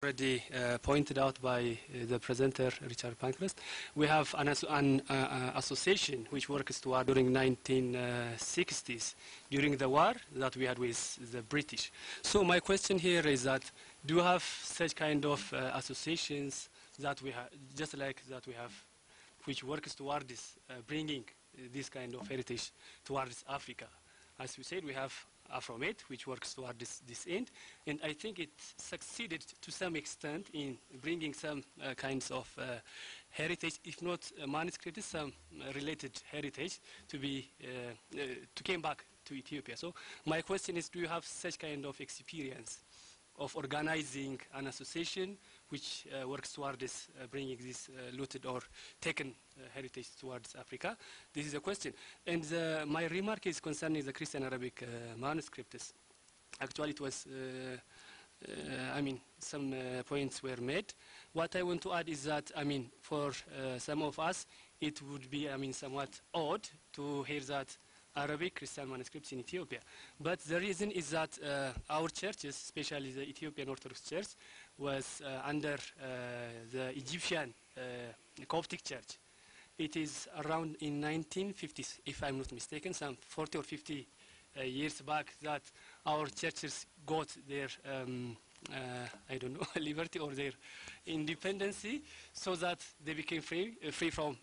Already pointed out by the presenter Richard Pankhurst, we have an association which works toward during 1960s, during the war that we had with the British. So my question here is that, do you have such kind of associations that we have, just like that we have, which works toward this, bringing this kind of heritage towards Africa? As we said, we have Afromed, which works toward this end, and I think it succeeded to some extent in bringing some kinds of heritage, if not manuscripts, some related heritage to be to came back to Ethiopia. So my question is, do you have such kind of experience of organizing an association which works toward this, bringing this looted or taken heritage towards Africa? This is a question. And my remark is concerning the Christian Arabic manuscripts. Actually, it was, I mean, some points were made. What I want to add is that, I mean, for some of us, it would be, I mean, somewhat odd to hear that Arabic Christian manuscripts in Ethiopia. But the reason is that our churches, especially the Ethiopian Orthodox Church, was under the Egyptian Coptic Church. It is around in 1950s, if I'm not mistaken, some 40 or 50 years back, that our churches got their, I don't know, liberty or their independency, so that they became free from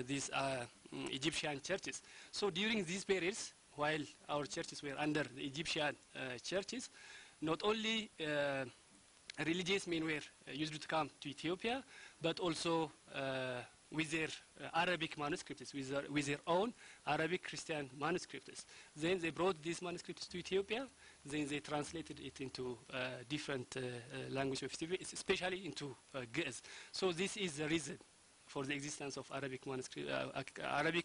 these Egyptian churches. So during these periods, while our churches were under the Egyptian churches, not only religious men were used to come to Ethiopia, but also with their Arabic manuscripts, with their own Arabic Christian manuscripts. Then they brought these manuscripts to Ethiopia, then they translated it into different language of Ethiopia, especially into Ge'ez. So this is the reason for the existence of Arabic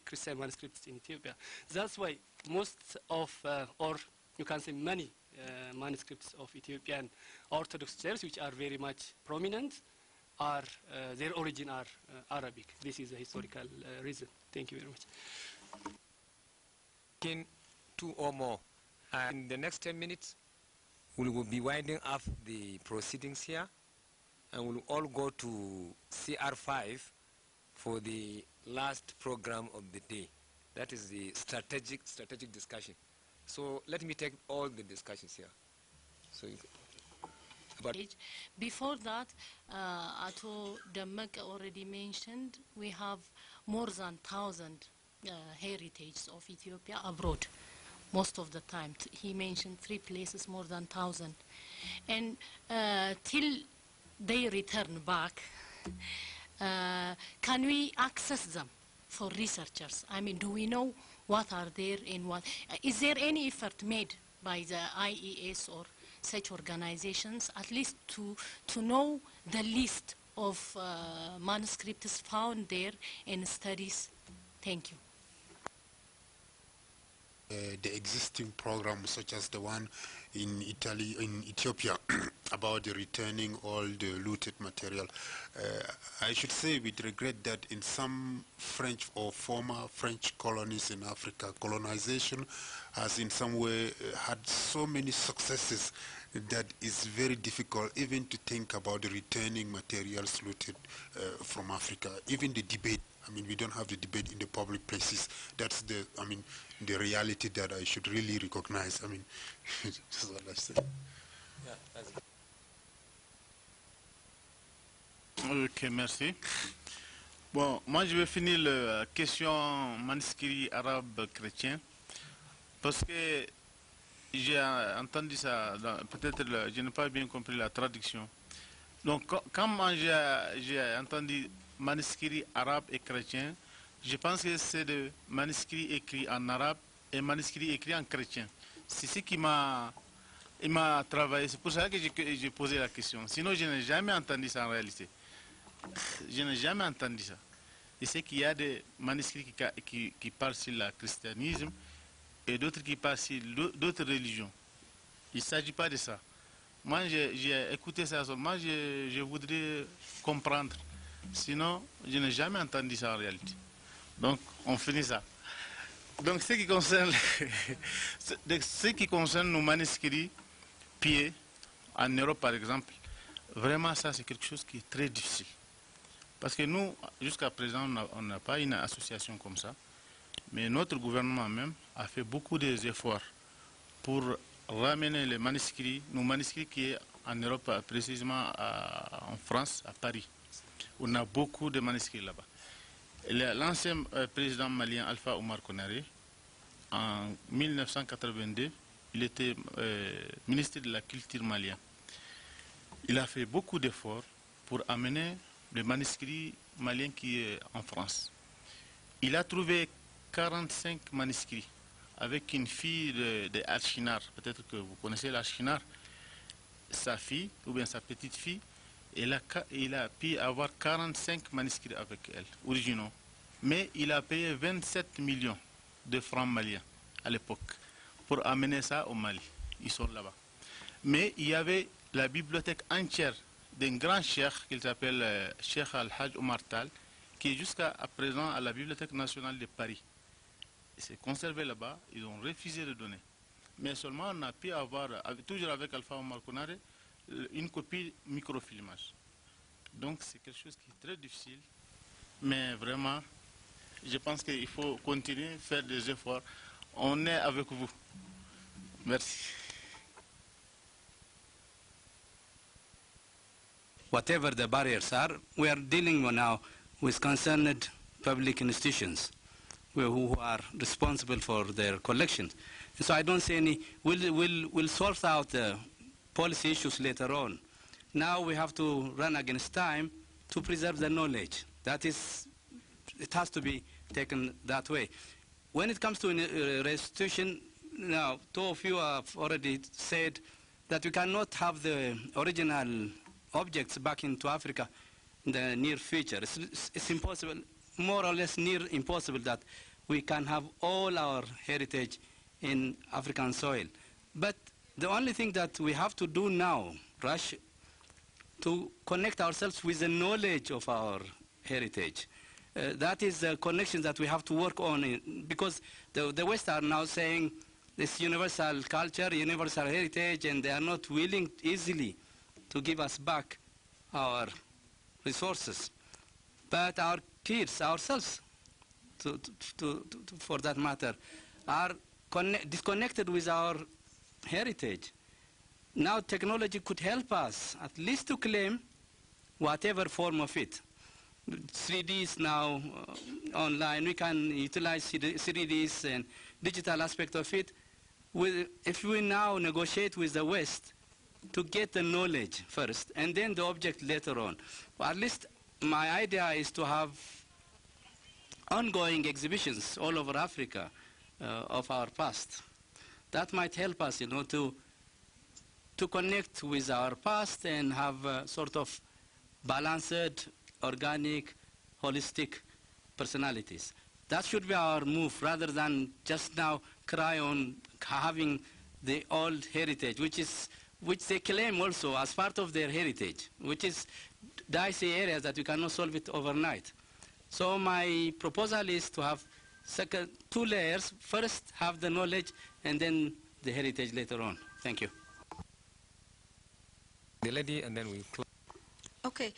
Christian manuscripts in Ethiopia. That's why most of, or you can say many manuscripts of Ethiopian Orthodox Church, which are very much prominent, are their origin are Arabic. This is a historical reason. Thank you very much. In 2 or more. In the next 10 minutes, we will be winding up the proceedings here, and we'll all go to CR5 for the last program of the day. That is the strategic discussion. So let me take all the discussions here. So before that, Ato Damak already mentioned, we have more than 1,000 heritage of Ethiopia abroad. Most of the time, he mentioned 3 places, more than 1,000. And till they return back, can we access them for researchers? I mean, do we know what are there and what? Is there any effort made by the IES or such organizations, at least to know the list of manuscripts found there in studies? Thank you. The existing programs, such as the one in Italy, in Ethiopia, about the returning all the looted material. I should say with regret that in some French or former French colonies in Africa, colonization has in some way had so many successes that it's very difficult even to think about the returning materials looted from Africa. Even the debate, I mean, we don't have the debate in the public places. That's the, I mean, the reality that I should really recognize. I mean, that's what I say. Yeah, that's it. Ok, merci. Bon, moi je vais finir la question manuscrit arabe chrétien parce que j'ai entendu ça, peut-être je n'ai pas bien compris la traduction. Donc quand j'ai entendu manuscrit arabe et chrétien, je pense que c'est de manuscrits écrits en arabe et manuscrits écrits en chrétien. C'est ce qui m'a travaillé, c'est pour ça que j'ai posé la question. Sinon, je n'ai jamais entendu ça en réalité. Je n'ai jamais entendu ça. Je sais qu'il y a des manuscrits qui parlent sur le christianisme et d'autres qui parlent sur d'autres religions. Il ne s'agit pas de ça. Moi, j'ai écouté ça seulement, je voudrais comprendre. Sinon, je n'ai jamais entendu ça en réalité. Donc, on finit ça. Donc, ce qui concerne nos manuscrits pieds, en Europe par exemple, vraiment, ça, c'est quelque chose qui est très difficile. Parce que nous, jusqu'à présent, on n'a pas une association comme ça. Mais notre gouvernement même a fait beaucoup d'efforts pour ramener les manuscrits, nos manuscrits qui est en Europe, précisément en France, à Paris. On a beaucoup de manuscrits là-bas. L'ancien président malien Alpha Oumar Konaré, en 1982, il était ministre de la Culture malien. Il a fait beaucoup d'efforts pour amener les manuscrits maliens qui est en France. Il a trouvé 45 manuscrits avec une fille de Archinar. Peut-être que vous connaissez l'Archinar. Sa fille, ou bien sa petite fille, il a pu avoir 45 manuscrits avec elle, originaux. Mais il a payé 27 millions de francs maliens à l'époque pour amener ça au Mali. Ils sont là-bas. Mais il y avait la bibliothèque entière d'un grand cheikh qu'il s'appelle Cheikh Al-Hajj Omar Tal, qui est jusqu'à présent à la Bibliothèque nationale de Paris. C'est conservé là-bas, ils ont refusé de donner. Mais seulement on a pu avoir, toujours avec Alpha Oumar Konaré, une copie microfilmage. Donc c'est quelque chose qui est très difficile, mais vraiment, je pense qu'il faut continuer à faire des efforts. On est avec vous. Merci. Whatever the barriers are, we are dealing now with concerned public institutions who are responsible for their collections. And so I don't see any, we'll sort out the policy issues later on. Now we have to run against time to preserve the knowledge. That is, it has to be taken that way. When it comes to restitution, now, two of you have already said that we cannot have the original objects back into Africa in the near future. It's impossible, more or less near impossible, that we can have all our heritage in African soil. But the only thing that we have to do now, rush to connect ourselves with the knowledge of our heritage. That is the connection that we have to work on, because the West are now saying this universal culture, universal heritage, and they are not willing easily to give us back our resources. But our kids, ourselves, for that matter, are disconnected with our heritage. Now technology could help us at least to claim whatever form of it. 3Ds now online, we can utilize 3Ds and digital aspect of it. If we now negotiate with the West to get the knowledge first and then the object later on. Well, at least my idea is to have ongoing exhibitions all over Africa of our past. That might help us, you know, to connect with our past and have a sort of balanced, organic, holistic personalities. That should be our move, rather than just now cry on having the old heritage, which they claim also as part of their heritage, which is dicey areas that you cannot solve it overnight. So my proposal is to have two layers. First, have the knowledge, and then the heritage later on. Thank you. The lady, and then we close. Okay.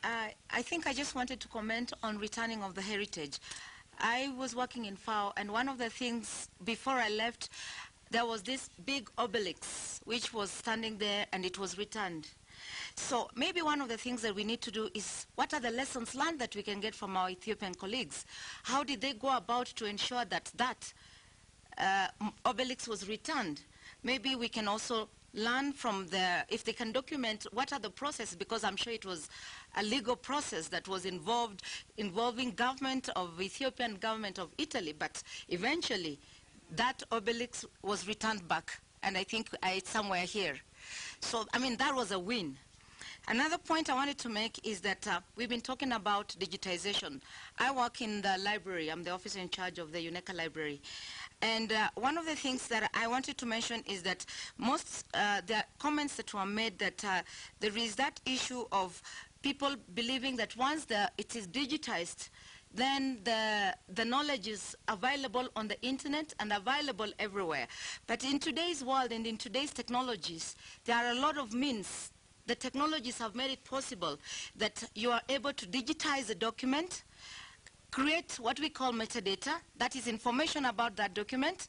I think I just wanted to comment on returning of the heritage. I was working in FAO, and one of the things before I left, there was this big obelisk which was standing there, and it was returned. So maybe one of the things that we need to do is, what are the lessons learned that we can get from our Ethiopian colleagues? How did they go about to ensure that that obelisk was returned? Maybe we can also learn from if they can document what are the processes, because I'm sure it was a legal process that was involving government of Ethiopian, government of Italy, but eventually that obelisk was returned back, and I think it's somewhere here. So, I mean, that was a win. Another point I wanted to make is that we've been talking about digitization. I work in the library. I'm the officer in charge of the UNECA library. And one of the things that I wanted to mention is that the comments that were made that there is that issue of people believing that once it is digitized, then the knowledge is available on the internet and available everywhere. But in today's world and in today's technologies, there are a lot of means the technologies have made it possible that you are able to digitize a document, create what we call metadata, that is information about that document,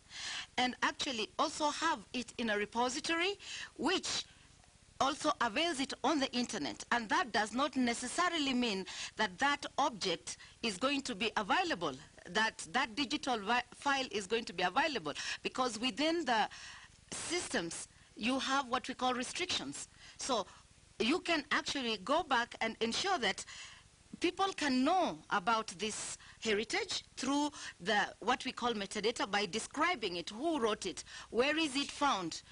and actually also have it in a repository which also avails it on the internet. And that does not necessarily mean that that object is going to be available, that that digital file is going to be available, because within the systems you have what we call restrictions. So you can actually go back and ensure that people can know about this heritage through what we call metadata by describing it, who wrote it, where is it found,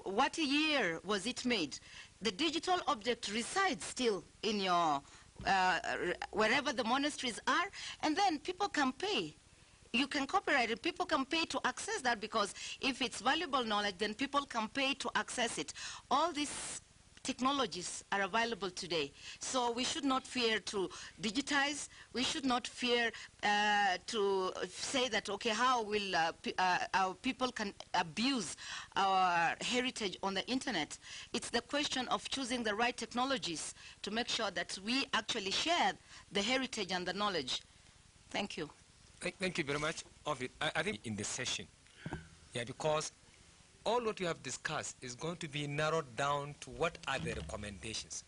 what year was it made. The digital object resides still in your, wherever the monasteries are, and then people can pay. You can copyright it. People can pay to access that, because if it's valuable knowledge, then people can pay to access it. All these technologies are available today. So we should not fear to digitize. We should not fear to say that, okay, how will our people can abuse our heritage on the internet. It's the question of choosing the right technologies to make sure that we actually share the heritage and the knowledge. Thank you. Thank you very much, Ovid. I think in the session, yeah, because all what you have discussed is going to be narrowed down to what are the recommendations.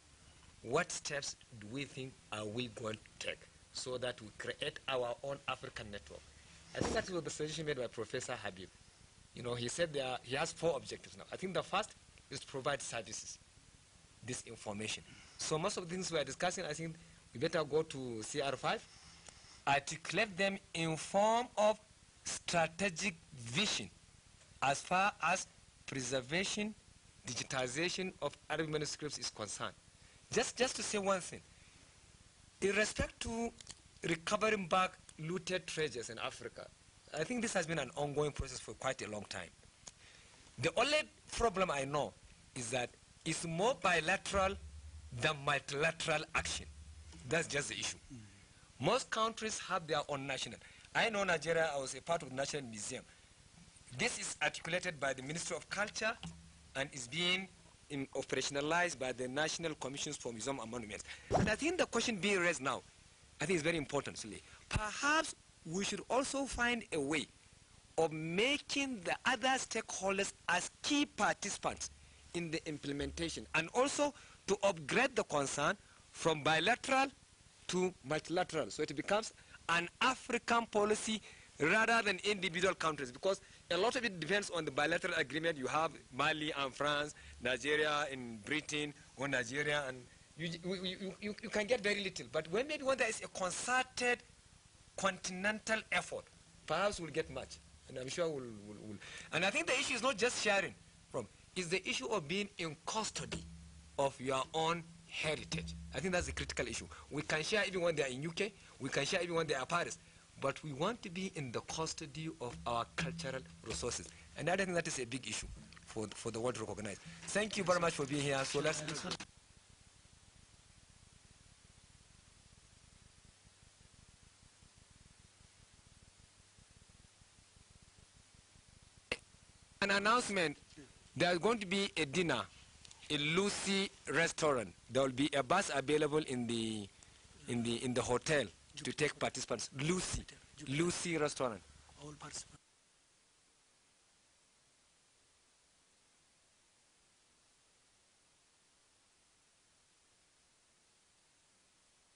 What steps do we think are we going to take so that we create our own African network? I think that was the suggestion made by Professor Habib. You know, he said he has 4 objectives now. I think the first is to provide services, this information. So most of the things we are discussing, I think we better go to CR5, articulate them in form of strategic vision as far as preservation, digitization of Arabic manuscripts is concerned. Just to say one thing, in respect to recovering back looted treasures in Africa, I think this has been an ongoing process for quite a long time. The only problem I know is that it's more bilateral than multilateral action. That's just the issue. Most countries have their own national. I know Nigeria, I was a part of the National Museum. This is articulated by the Ministry of Culture and is being operationalized by the National Commissions for Museums and Monuments. And I think the question being raised now, I think is very important. Perhaps we should also find a way of making the other stakeholders as key participants in the implementation, and also to upgrade the concern from bilateral to multilateral, so it becomes an African policy rather than individual countries, because a lot of it depends on the bilateral agreement you have, Mali and France, Nigeria and Britain, or Nigeria, and you can get very little. But when there is a concerted continental effort, perhaps we'll get much, and I'm sure we'll. And I think the issue is not just sharing it's the issue of being in custody of your own heritage. I think that's the critical issue. We can share even when they are in UK, we can share even when they are Paris, but we want to be in the custody of our cultural resources. And I think that is a big issue for the world to recognize. Thank you very much for being here. So let's an announcement. There's going to be a dinner in Lucy restaurant. There will be a bus available in the hotel to take participants. Lucy restaurant. All participants.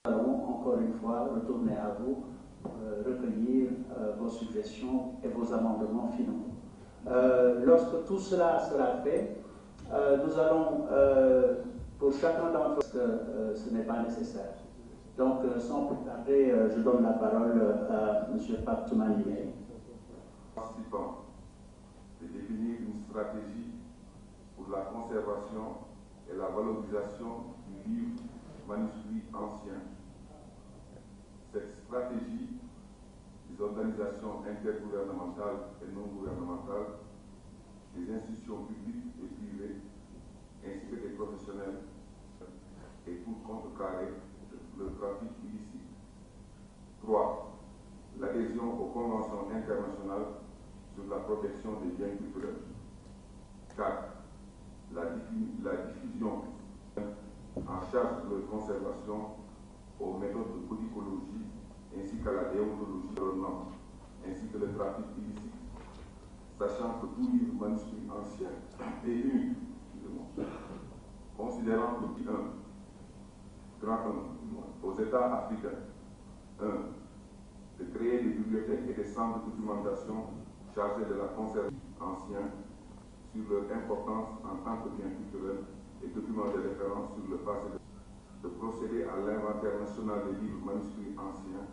Nous allons encore une fois retourner à vous, recueillir vos suggestions et vos amendements finaux. Lorsque tout cela sera fait, nous allons, pour chacun d'entre eux, ce n'est pas nécessaire. Donc, sans plus tarder, je donne la parole à M. Pape Toumani. Participants de définir une stratégie pour la conservation et la valorisation du livre manuscrit ancien. Cette stratégie, les organisations intergouvernementales et non gouvernementales, les institutions publiques et privées, ainsi que des professionnels, et pour contrecarrer le trafic illicite. 3. L'adhésion aux conventions internationales sur la protection des biens culturels. 4. La diffusion en charge de leur conservation aux méthodes de codicologie ainsi qu'à la déontologie de l'environnement, ainsi que le trafic illicite, sachant que tout livre manuscrit ancien est unique, considérant que aux États africains, 1. de créer des bibliothèques et des centres de documentation chargés de la conservation anciens sur leur importance en tant que bien culturel et documents de référence sur le passé, de procéder à l'inventaire national des livres manuscrits anciens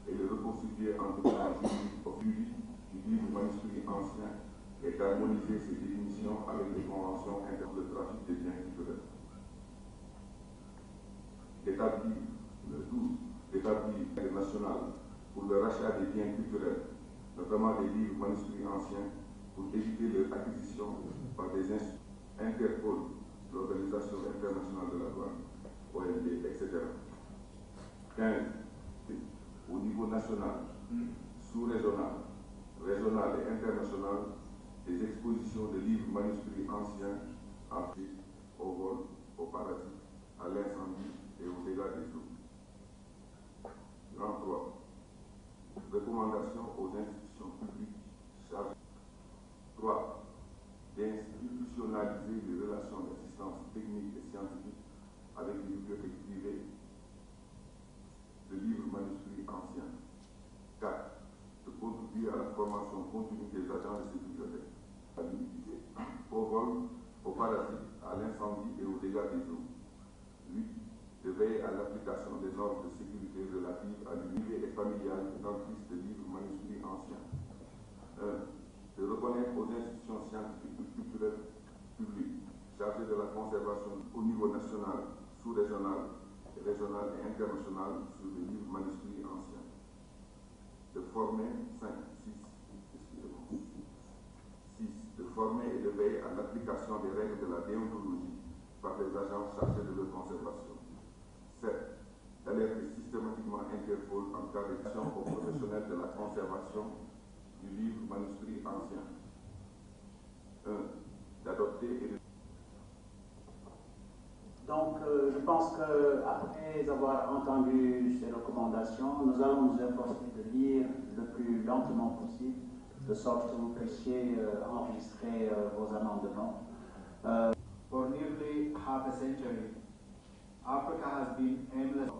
et de reconstituer en document juridique au suivi du livre manuscrit ancien et d'harmoniser ses définitions avec les conventions internes de trafic des biens culturels. D'établir national pour le rachat des biens culturels, notamment des livres manuscrits anciens, pour éviter leur acquisition par des institutions, Interpol, l'Organisation internationale de la douane, OMD, etc. 15. Au niveau national, sous-régional, régional et international, des expositions de livres manuscrits anciens à Afrique, au vol, au paradis, à l'incendie et aux dégâts des eaux. 33. Recommandations aux institutions publiques chargées. 3. D'institutionnaliser les relations d'assistance technique et scientifique avec les bibliothèques privées de livres manuscrits anciens. 4. De contribuer à la formation continue des agents de ces bibliothèques, à l'humidité, au vol, au paradis, à l'incendie et aux dégâts des eaux. 8. De veiller à l'application des normes de sécurité relatives à l'unité et familiale édentrice de livres manuscrits anciens. 1. De reconnaître aux institutions scientifiques et culturelles publiques chargées de la conservation au niveau national, sous-régional, régional et international sur les livres manuscrits anciens. De former 6. De former et de veiller à l'application des règles de la déontologie par les agents chargés de leur conservation. 7. D'alerter systématiquement Interpol en cas d'action aux professionnels de la conservation du livre manuscrit ancien. 1. D'adopter et de... Donc, je pense qu'après avoir entendu ces recommandations, nous allons nous efforcer de lire le plus lentement possible, de sorte que vous puissiez enregistrer vos amendements. For nearly half a century, Africa has been aimless.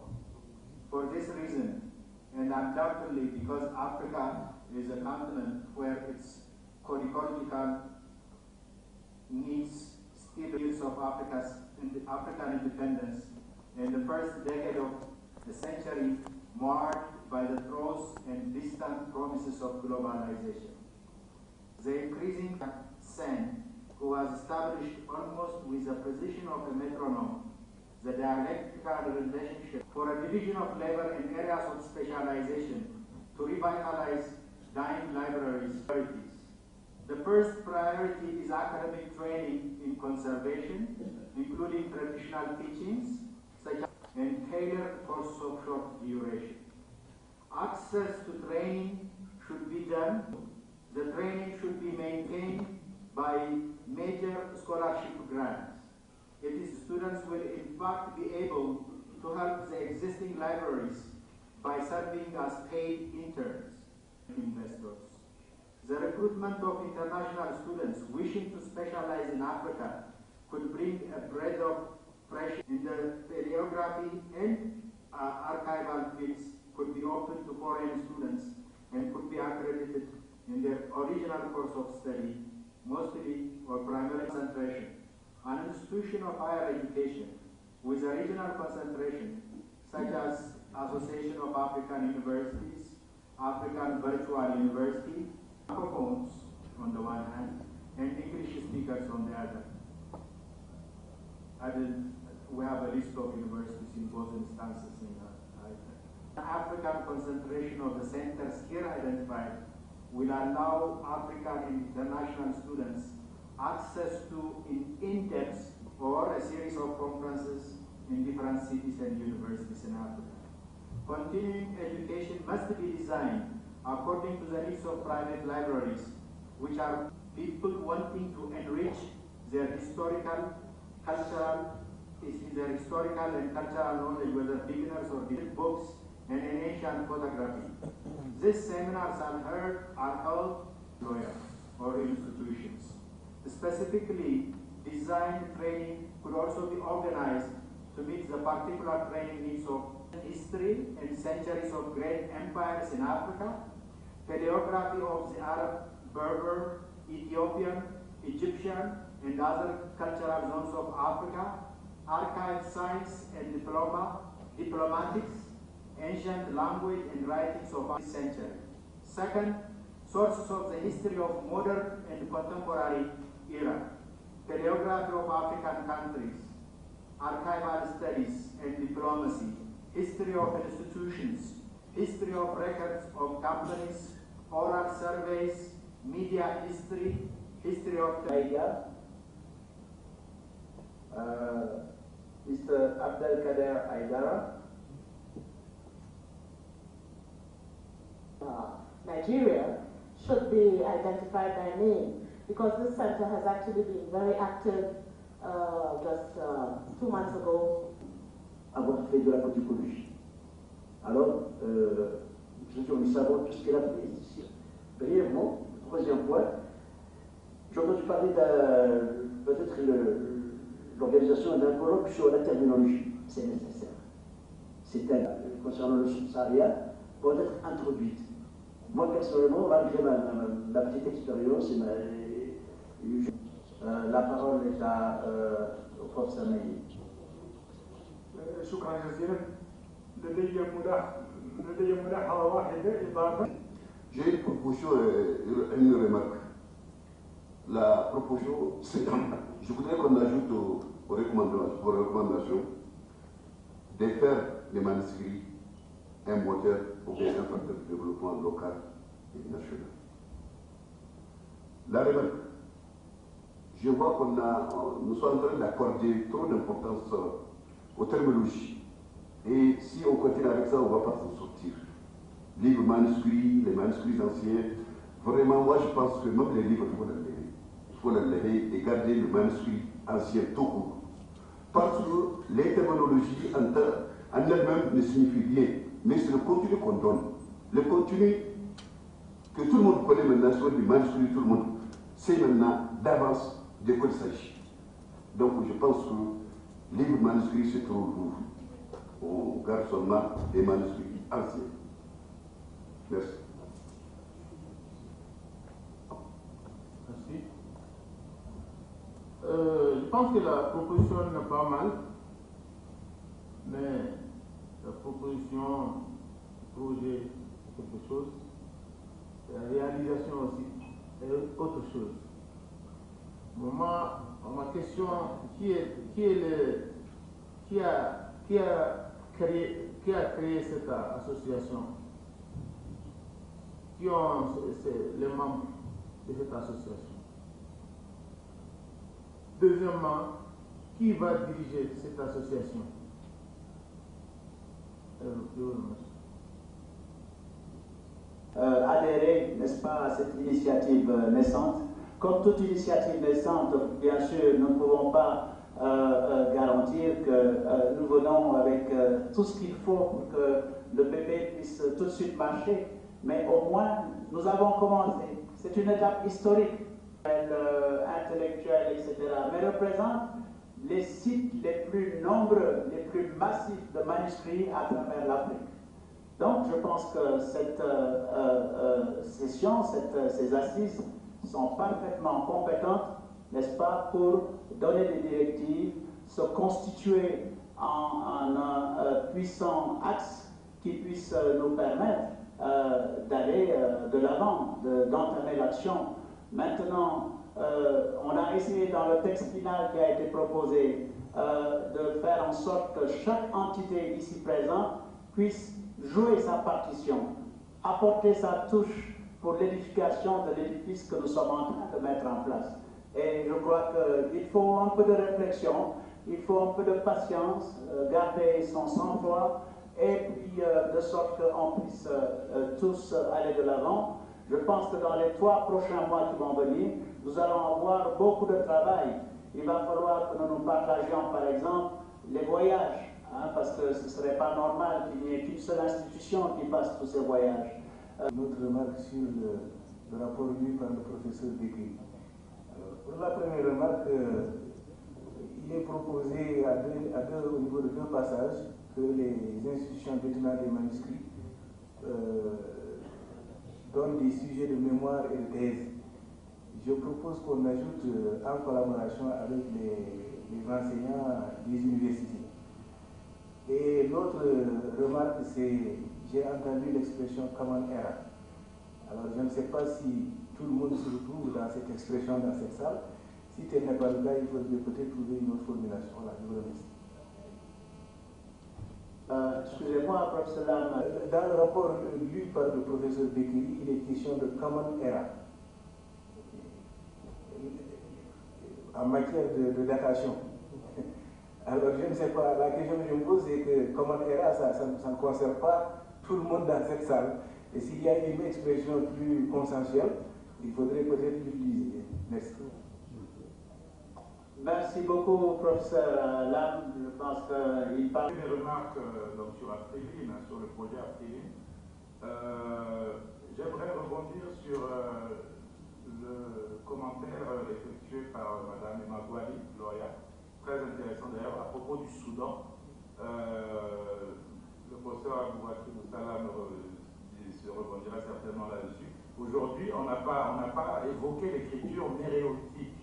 For this reason, and undoubtedly because Africa is a continent where its codicological needs still years of African independence in the first decade of the century marked by the throes and distant promises of globalization. The increasing Sen, who has established almost with the precision of a metronome the dialectical relationship for a division of labor in areas of specialization to revitalize dying libraries. The first priority is academic training in conservation, including traditional teachings, such as and tailored courses of short duration. Access to training should be done. The training should be maintained by major scholarship grants. It is students will in fact be able to help the existing libraries by serving as paid interns, investors. The recruitment of international students wishing to specialize in Africa could bring a breath of fresh in the paleography and archival fields could be open to foreign students and could be accredited in their original course of study, mostly or primary concentration. An institution of higher education with a regional concentration, such as Association of African Universities, African Virtual University, Francophones on the one hand, and English speakers on the other. We have a list of universities in both instances. African concentration of the centers here identified will allow African and international students access to in-depth or a series of conferences in different cities and universities in Africa. Continuing education must be designed according to the needs of private libraries, which are people wanting to enrich their historical, cultural, is in their historical and cultural knowledge, whether beginners or books, and in ancient photography. These seminars are held lawyers or institutions. Specifically, design training could also be organized to meet the particular training needs of history and centuries of great empires in Africa, paleography of the Arab, Berber, Ethiopian, Egyptian, and other cultural zones of Africa, archive science and diplomatics, ancient language and writings of this century. Second, sources of the history of modern and contemporary era, paleography of African countries, archival studies and diplomacy, history of institutions, history of records of companies, oral surveys, media history, history of the Mr. Abdelkader Aidara. Nigeria should be identified by name, because this center has actually been very active just 2 months ago. Avoir fait de la politicologie. Alors, nous savons tout ce qu'elle a fait ici. Brièvement, troisième point, j'ai entendu parler peut-être l'organisation d'un colloque sur la terminologie. C'est nécessaire. Concernant le sahariat, doit être introduite. Moi, personnellement, malgré ma petite expérience, la parole est au professeur Meili. شكرا جزيلا. لدي ملاحظة واحدة إضافة. J'ai une proposition et une remarque. La proposition, c'est je voudrais qu'on ajoute aux recommandations de faire des manuscrits un moteur ou bien un facteur de développement local et national. La remarque, je vois nous sommes en train d'accorder trop d'importance aux terminologies. Et si on continue avec ça, on ne va pas s'en sortir. Livres manuscrits, les manuscrits anciens, vraiment, moi je pense que même les livres, il faut les lire et garder le manuscrit ancien tout court. Parce que les terminologies en elles-mêmes ne signifient rien, mais c'est le contenu qu'on donne. Le contenu que tout le monde connaît maintenant sur les manuscrits, tout le monde sait maintenant d'avance de quoi il s'agit. Donc je pense que livre manuscrit c'est trop lourd. On garde seulement des manuscrits anciens. Merci. Merci. Je pense que la proposition n'est pas mal, mais la proposition, le projet, quelque chose, la réalisation aussi est autre chose. Moi, ma question, qui a créé cette association? Qui sont les membres de cette association? Deuxièmement, qui va diriger cette association? Adhérer, n'est-ce pas, à cette initiative naissante. Comme toute initiative naissante, bien sûr, nous ne pouvons pas garantir que nous venons avec tout ce qu'il faut pour que le bébé puisse tout de suite marcher, mais au moins, nous avons commencé. C'est une étape historique, intellectuelle, etc., mais représente les sites les plus nombreux, les plus massifs de manuscrits à travers l'Afrique. Donc, je pense que cette session, ces assises sont parfaitement compétentes, n'est-ce pas, pour donner des directives, se constituer en un puissant axe qui puisse nous permettre d'aller de l'avant, d'entamer l'action. Maintenant, on a essayé dans le texte final qui a été proposé de faire en sorte que chaque entité ici présente puisse jouer sa partition, apporter sa touche pour l'édification de l'édifice que nous sommes en train de mettre en place. Et je crois qu'il faut un peu de réflexion, il faut un peu de patience, garder son sang-froid, et puis de sorte qu'on puisse tous aller de l'avant. Je pense que dans les 3 prochains mois qui vont venir, nous allons avoir beaucoup de travail. Il va falloir que nous nous partagions, par exemple, les voyages, hein, parce que ce ne serait pas normal qu'il n'y ait qu'une seule institution qui fasse tous ces voyages. Notre remarque sur le rapport lu par le professeur Bekri. Pour la première remarque, il est proposé au niveau de deux passages que les institutions détenant des manuscrits donnent des sujets de mémoire et de thèse. Je propose qu'on ajoute en collaboration avec les enseignants des universités. Et l'autre remarque, c'est j'ai entendu l'expression common era. Alors je ne sais pas si tout le monde se retrouve dans cette expression dans cette salle. Si tel n'est pas le cas, il faudrait peut-être trouver une autre formulation. Voilà, je vous remercie. Excusez-moi, professeur Lam. Dans le rapport lu par le professeur Bekiri, il est question de common era. En matière de datation. Alors je ne sais pas, la question que je me pose c'est que common era, ça ne concerne pas tout le monde dans cette salle. Et s'il y a une expression plus consensuelle, il faudrait peut-être l'utiliser. Merci. Merci beaucoup, professeur Lam. Je pense qu'il parle. Des remarques donc, sur Aftéline, sur le projet Aftéline. J'aimerais rebondir sur le commentaire effectué par Mme Emagouali, lauréate, très intéressant d'ailleurs, à propos du Soudan. Le professeur Aboubakri Moussalam se rebondira certainement là-dessus. Aujourd'hui, on n'a pas évoqué l'écriture méréotique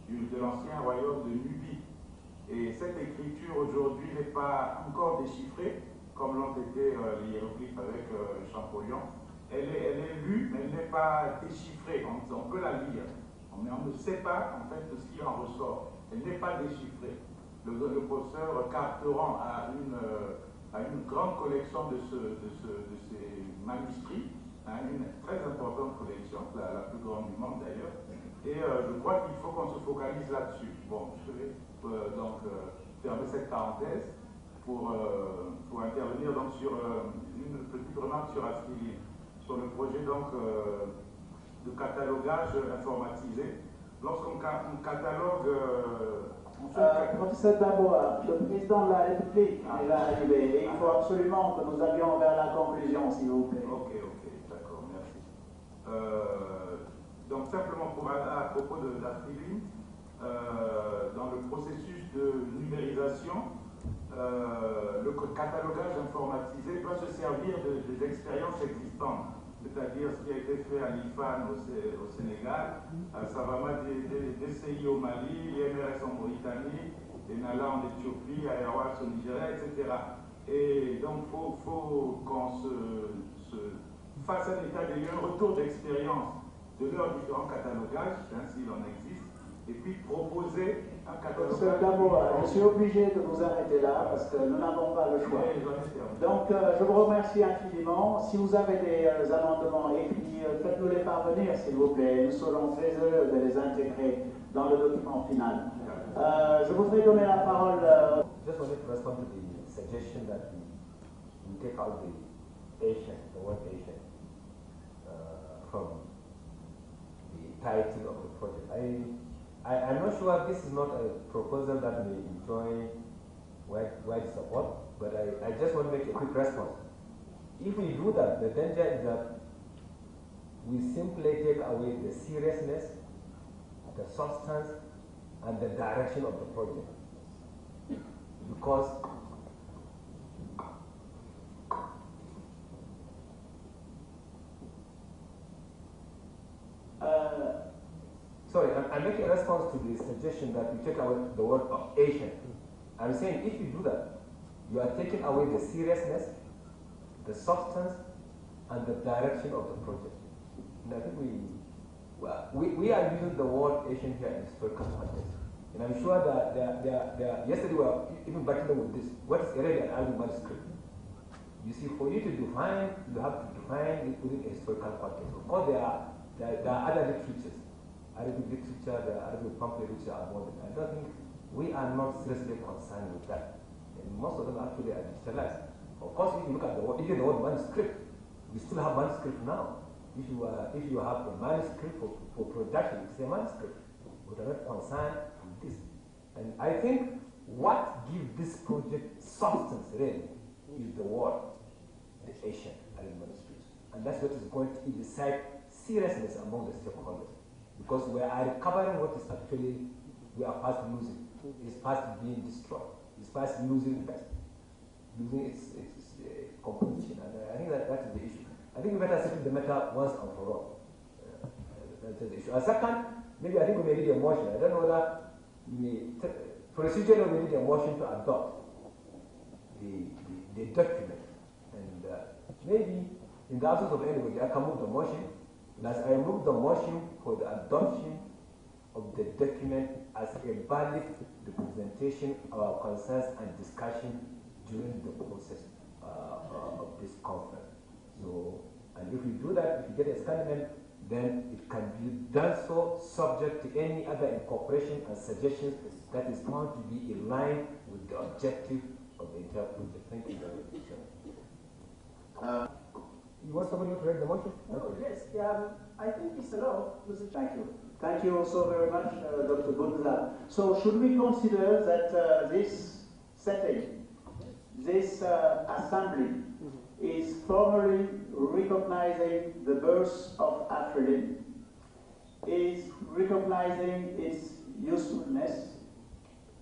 de l'ancien royaume de Nubie. Et cette écriture aujourd'hui n'est pas encore déchiffrée, comme l'ont été les hiéroglyphes avec Champollion. Elle est lue, mais elle n'est pas déchiffrée. On peut la lire, mais on ne sait pas en fait ce qui en ressort. Elle n'est pas déchiffrée. Le professeur Carteron a une grande collection de ces manuscrits, hein, une très importante collection, la plus grande du monde d'ailleurs. Et je crois qu'il faut qu'on se focalise là-dessus. Bon, je vais donc fermer cette parenthèse pour intervenir donc sur une petite remarque sur Aftéline, sur le projet donc de catalogage informatisé. Lorsqu'on catalogue... professeur Daboa, le président de la République est arrivé et il faut absolument que nous allions vers la conclusion, s'il vous plaît. Ok, d'accord, merci. Donc simplement à propos d'Aftéline, dans le processus de numérisation, le catalogage informatisé peut se servir des expériences existantes, c'est-à-dire ce qui a été fait à l'IFAN au Sénégal, à Savama DCI au Mali, l'IMRS en Mauritanie, l'ENALA en Éthiopie, Ayahuasca au Nigeria, etc. Et donc il faut qu'on se fasse un état des lieux, un retour d'expérience de leurs différents catalogages, hein, s'il en existe, et puis proposer un catalogage. D'abord, je suis obligé de vous arrêter là parce que nous n'avons pas le choix. Donc, je vous remercie infiniment. Si vous avez des amendements écrits, faites-nous les parvenir, s'il vous plaît. Nous serons très heureux de les intégrer dans le document final. Je voudrais donner la parole. Just wanted to respond to the suggestion that we take out the word Asian, from the title of the project. I'm not sure this is not a proposal that may enjoy wide support, but I just want to make a quick response. If we do that, the danger is that we simply take away the seriousness, the substance, and the direction of the project. Because sorry, I'm making a response to the suggestion that we take away the word Asian. I'm saying if you do that, you are taking away the seriousness, the substance, and the direction of the project. And I think we are using the word Asian here in historical context. And I'm sure that yesterday we were even battling with this. What is Arabian Arabic manuscript? You see, for you to define, you have to define it within a historical context. Of course, there are other literatures. Arabic literature, the Arabic pamphlet literature are modern. I don't think we are not seriously concerned with that. And most of them actually are digitalized. Of course, if you look at the word, even the word manuscript, we still have manuscript now. If you have a manuscript for production, it's a manuscript. We are not concerned with this. And I think what gives this project substance really is the word, the Asian Arab manuscripts. And that's what is going to incite seriousness among the stakeholders. Because we are recovering what is actually, we are fast losing. It's fast being destroyed. It's fast losing its composition. And I think that is the issue. I think we better settle the matter once and for all. That's the issue. A second, maybe I think we may need a motion. I don't know whether procedurally we need a motion to adopt the document. And maybe in the absence of anybody, I can move the motion. And as I move the motion for the adoption of the document as a valid representation of our concerns and discussion during the process of this conference. So, and if we do that, if we get a statement, then it can be done so subject to any other incorporation and suggestions that is found to be in line with the objective of the entire project. Thank you very much. You want somebody to read the motion? Oh, yes. I think it's enough. Thank you. Thank you also very much, Dr. Bunza. So should we consider that this setting, this assembly, is formally recognizing the birth of Afridin, is recognizing its usefulness,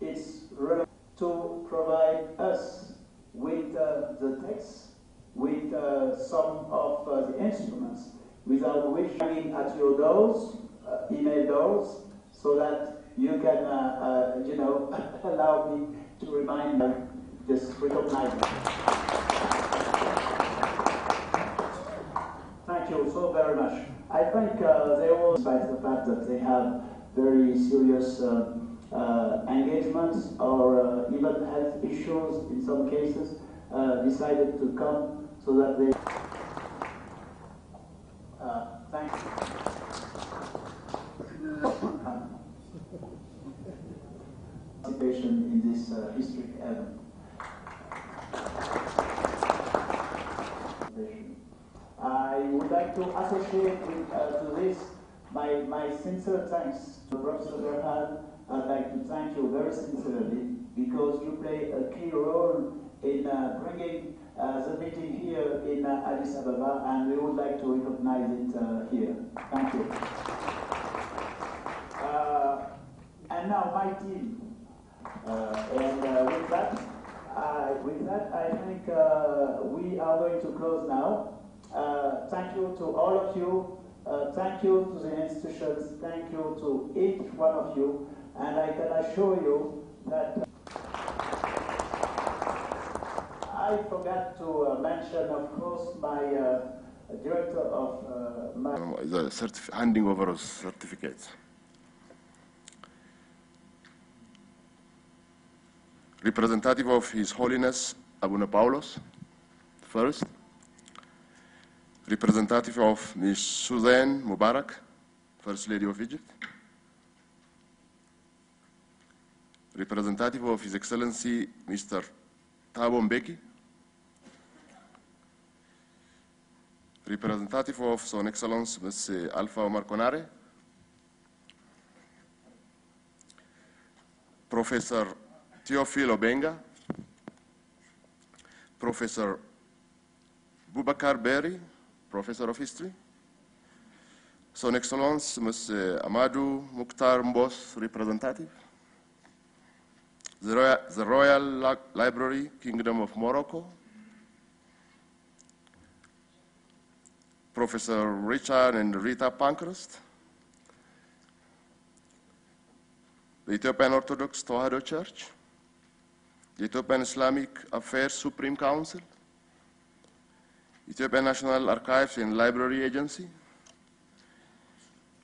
its relevance to provide us with the text, with some of the instruments, without which hanging at your doors, email doors, so that you can, allow me to remind you, just recognize it. Thank you so very much. I think they all, despite the fact that they have very serious engagements or even health issues in some cases, decided to come so that they... thank you. Participation in this historic event. I would like to associate with, to this my sincere thanks to Professor Berhad. I'd like to thank you very sincerely because you play a key role in bringing the meeting here in Addis Ababa, and we would like to recognize it here. Thank you. And now my team. With that, I think we are going to close now. Thank you to all of you. Thank you to the institutions. Thank you to each one of you. And I can assure you that I forgot to mention, of course, my director of the handing over of certificates. Representative of His Holiness Abuna Paulos, first. Representative of Ms. Suzanne Mubarak, First Lady of Egypt. Representative of His Excellency Mr. Thabo Mbeki. Representative of Son Excellence Ms. Alpha Omar Konare. Professor Theophile Obenga. Professor Boubacar Berry, Professor of History. Son Excellence Mr. Amadou Mukhtar Mbos, Representative. The Royal Library, Kingdom of Morocco. Professor Richard and Rita Pankhurst. The Ethiopian Orthodox Tewahedo Church. The Ethiopian Islamic Affairs Supreme Council. Ethiopian National Archives and Library Agency.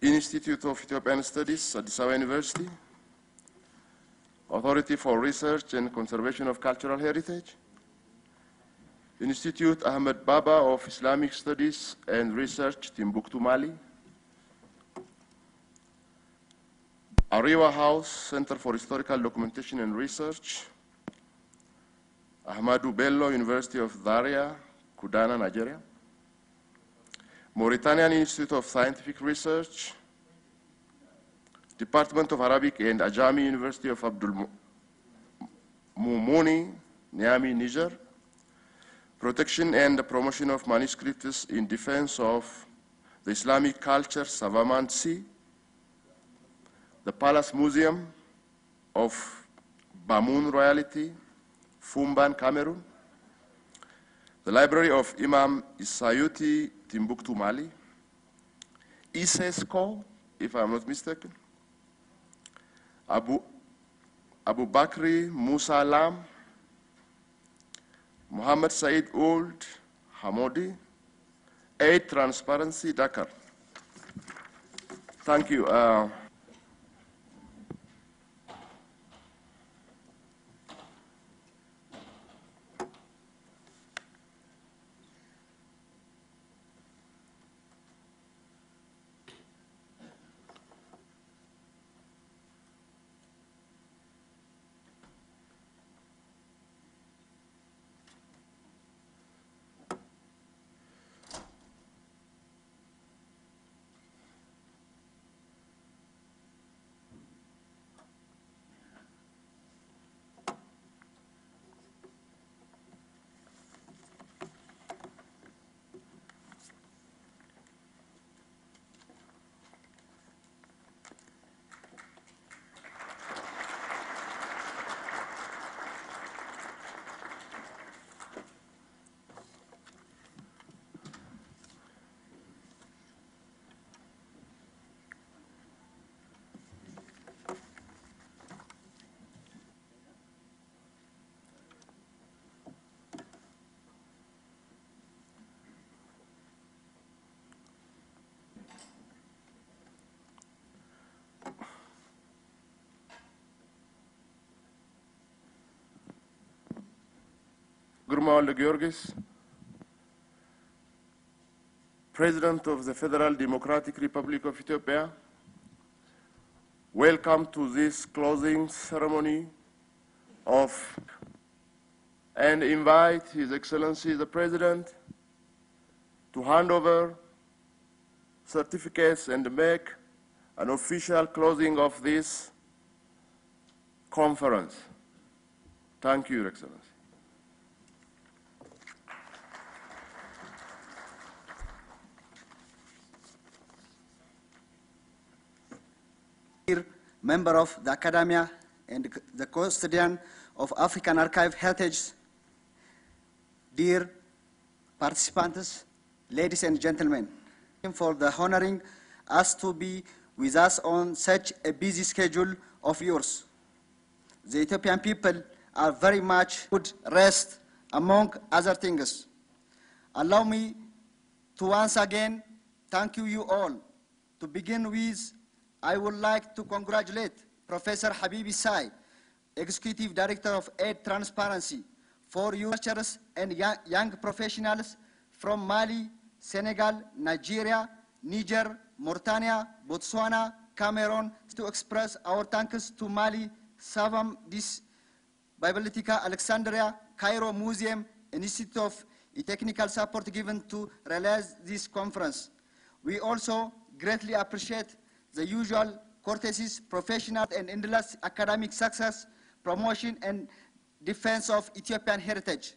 Institute of Ethiopian Studies, Addis Ababa University. Authority for Research and Conservation of Cultural Heritage. Institute Ahmed Baba of Islamic Studies and Research, Timbuktu, Mali. Ariwa House, Center for Historical Documentation and Research. Ahmadu Bello, University of Zaria, Kudana, Nigeria. Mauritanian Institute of Scientific Research. Department of Arabic and Ajami, University of Mumuni, Niamey, Niger. Protection and promotion of manuscripts in defense of the Islamic culture, Savamansi. The Palace Museum of Bamoun Royalty, Fumban, Cameroon. The Library of Imam Isayuti, Timbuktu, Mali. ISESCO, if I'm not mistaken. Abu Bakri Musa Lam, Muhammad Said Ould Hamodi, Aid Transparency, Dakar. Thank you. Gurmawala Georgis, President of the Federal Democratic Republic of Ethiopia, welcome to this closing ceremony and invite His Excellency the President to hand over certificates and make an official closing of this conference. Thank you, Your Excellency. Member of the Academia and the custodian of African Archive Heritage, dear participants, ladies and gentlemen, for the honoring us to be with us on such a busy schedule of yours. The Ethiopian people are very much good rest among other things. Allow me to once again thank you all. To begin with, I would like to congratulate Professor Habibi Sai, Executive Director of Aid Transparency, for your researchers and young professionals from Mali, Senegal, Nigeria, Niger, Mauritania, Botswana, Cameroon, to express our thanks to Mali, Savam, Bibliotheca Alexandria, Cairo Museum, Institute of Technical Support given to realize this conference. We also greatly appreciate the usual courtesies, professional and endless academic success, promotion and defense of Ethiopian heritage.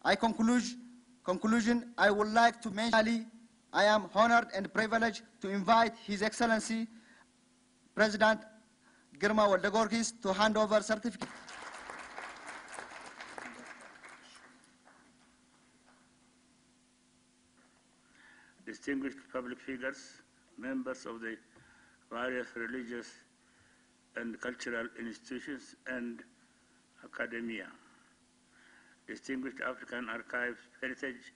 I conclusion, I would like to mention I am honored and privileged to invite His Excellency President Girma Walda Giorgis to hand over certificate. Distinguished public figures, members of the various religious and cultural institutions and academia, distinguished African Archives Heritage